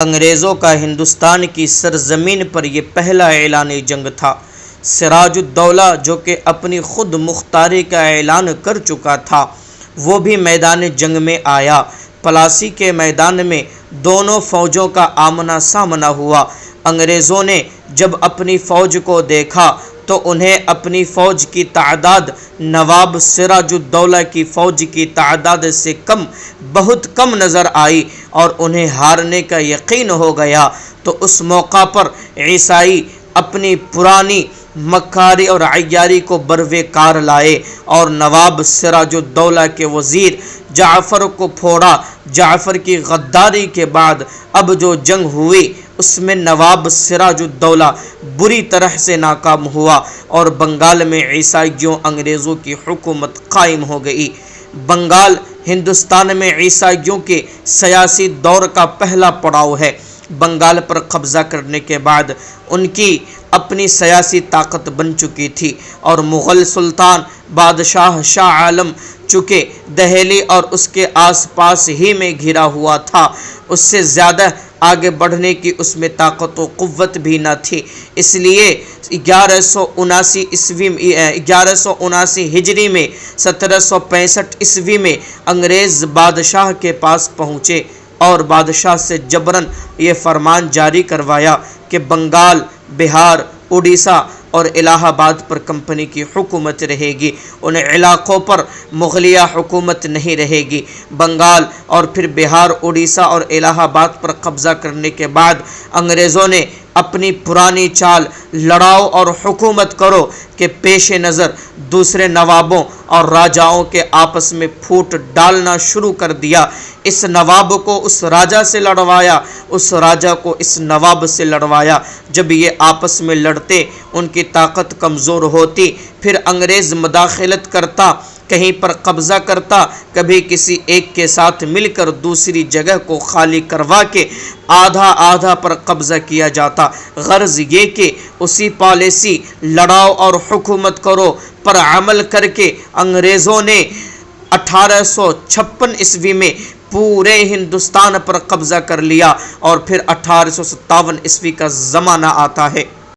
انگریزوں کا ہندوستان کی سرزمین پر یہ پہلا اعلان جنگ تھا۔ سراج الدولہ جو کہ اپنی خود مختاری کا اعلان کر چکا تھا، وہ بھی میدان جنگ میں آیا۔ پلاسی کے میدان میں دونوں فوجوں کا آمنا سامنا ہوا۔ انگریزوں نے جب اپنی فوج کو دیکھا تو انہیں اپنی فوج کی تعداد نواب سراج الدولہ کی فوج کی تعداد سے بہت کم نظر آئی اور انہیں ہارنے کا یقین ہو گیا۔ تو اس موقع پر عیسائی اپنی پرانی مکاری اور عیاری کو بروے کار لائے اور نواب سراج الدولہ کے وزیر جعفر کو پھوڑا۔ جعفر کی غداری کے بعد اب جو جنگ ہوئی اس میں نواب سراج الدولہ بری طرح سے ناکام ہوا اور بنگال میں عیسائیوں انگریزوں کی حکومت قائم ہو گئی۔ بنگال ہندوستان میں عیسائیوں کے سیاسی دور کا پہلا پڑاؤ ہے۔ بنگال پر قبضہ کرنے کے بعد ان کی اپنی سیاسی طاقت بن چکی تھی اور مغل سلطان بادشاہ شاہ عالم چونکہ دہلی اور اس کے آس پاس ہی میں گھرا ہوا تھا، اس سے زیادہ آگے بڑھنے کی اس میں طاقت و قوت بھی نہ تھی، اس لیے 1179 ہجری میں 1765 عیسوی میں انگریز بادشاہ کے پاس پہنچے اور بادشاہ سے جبراً یہ فرمان جاری کروایا کہ بنگال، بہار، اڑیسہ اور الہ آباد پر کمپنی کی حکومت رہے گی، ان علاقوں پر مغلیہ حکومت نہیں رہے گی۔ بنگال اور پھر بہار، اڑیسہ اور الہ آباد پر قبضہ کرنے کے بعد انگریزوں نے اپنی پرانی چال لڑاؤ اور حکومت کرو کے پیش نظر دوسرے نوابوں اور راجاؤں کے آپس میں پھوٹ ڈالنا شروع کر دیا۔ اس نواب کو اس راجا سے لڑوایا، اس راجا کو اس نواب سے لڑوایا۔ جب یہ آپس میں لڑتے ان کی طاقت کمزور ہوتی، پھر انگریز مداخلت کرتا، کہیں پر قبضہ کرتا، کبھی کسی ایک کے ساتھ مل کر دوسری جگہ کو خالی کروا کے آدھا آدھا پر قبضہ کیا جاتا۔ غرض یہ کہ اسی پالیسی لڑاؤ اور حکومت کرو پر عمل کر کے انگریزوں نے 1856 عیسوی میں پورے ہندوستان پر قبضہ کر لیا اور پھر 1857 عیسوی کا زمانہ آتا ہے۔